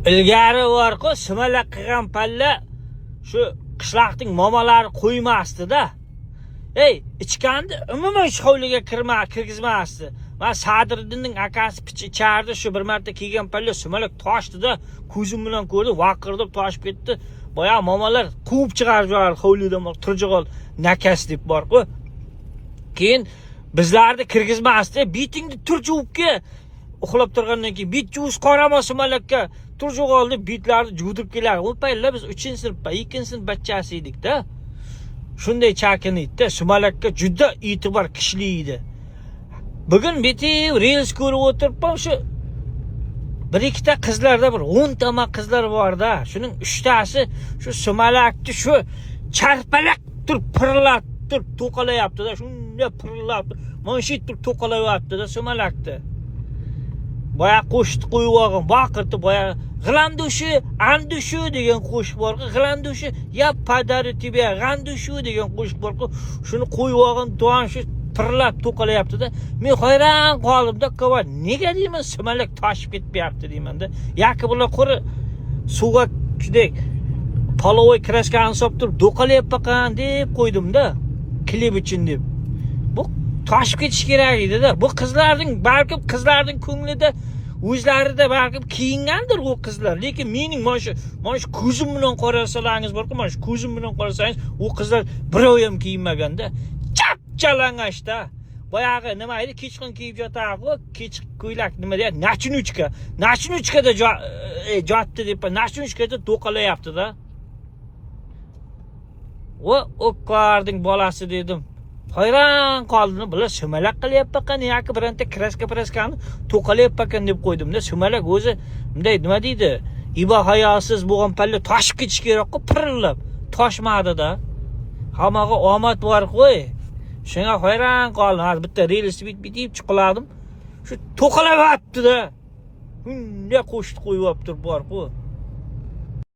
ilgari bor-ku, sumalak qilgan palla shu qishloqning momalari qo'ymasdi-da. Ichganda umuman hovliga kirgizmasdi. Men Sadriddinning akasi ichardi, shu bir marta kelgan palla sumalak toshdi-da, ko'zim bilan ko'rdim, vaqirib toshib ketdi. Boya momalar quvib chiqarib yubordi hovlidan, turjig'ol nakas deb bor-ku. Keyin bizlarni kirgizmasdi. Bitingni turjuvibga uxlab turgandan keyin bit juz qorama sumalakka turjig'olni bitlarni judirib kelar. U paytlar biz 3-sinf, 2-sinf bachchasi edik-da. Shunday chakinlikda sumalakka juda e'tibor kuchli edi. Bugun bitib reels ko'rib o'tiribman, shu bir ikkita qizlarda bir 10 tama qizlar bor-da. Shuning 3tasi shu sumalakni shu charpalak turib pirlab turib to'qalayapti-da. Shunday pirlab, mana shu turib to'qalayapti-da sumalakni. Boya qo'shib qo'yib olgan, baqirdi boya g'ilandushi, andushu degan qo'shiq bor-ku, g'ilandushi, ya padari тебе, g'andushu degan qo'shiq bor-ku, shuni qo'yib olgan to'an shu pirlab to'qalayapti-da. Men hayron qoldim-da, "Qova, nega deyman sumalak toshib ketmayapti" deyman-da. Yoki bular qo'ri suvga shunday palovoy kraskani solib turib do'qalayapman deb qo'ydim-da, klip uchun deb. Bu toshib ketish kerak edi-da. Bu qizlarning, balkim qizlarning ko'nglida o'zlarida balkim kiyingandir u qizlar, lekin mening mana shu ko'zim bilan qarasalaringiz bor-ku, mana shu ko'zim bilan qarasangiz u qizlar birov ham kiyinmaganda, chap-chalangashda. Boyag'i nima edi, kechqurun kiyib yotar-ku, kechki ko'ylak nima deydi, nachinuchkada jotdi deb, nachinuchkada to'qalayapti-da. O qarding bolasi dedim. Hayron qoldim, bular sumalak qilyapti-kan, yoki biranta kraskani to'qalayapti-kan deb qo'ydim-da. Sumalak o'zi bunday nima deydi? Ibo hayosiz bo'lgan palla toshib ketish kerak-ku, pirillab. Toshmadi-da. Hammaga omad bor qo'y. Shunga hayron qoldim. Hozir bitta reels bitib chiqladim. Shu to'qalayapti-da. Bunday qo'shib qo'yib turib bor-ku.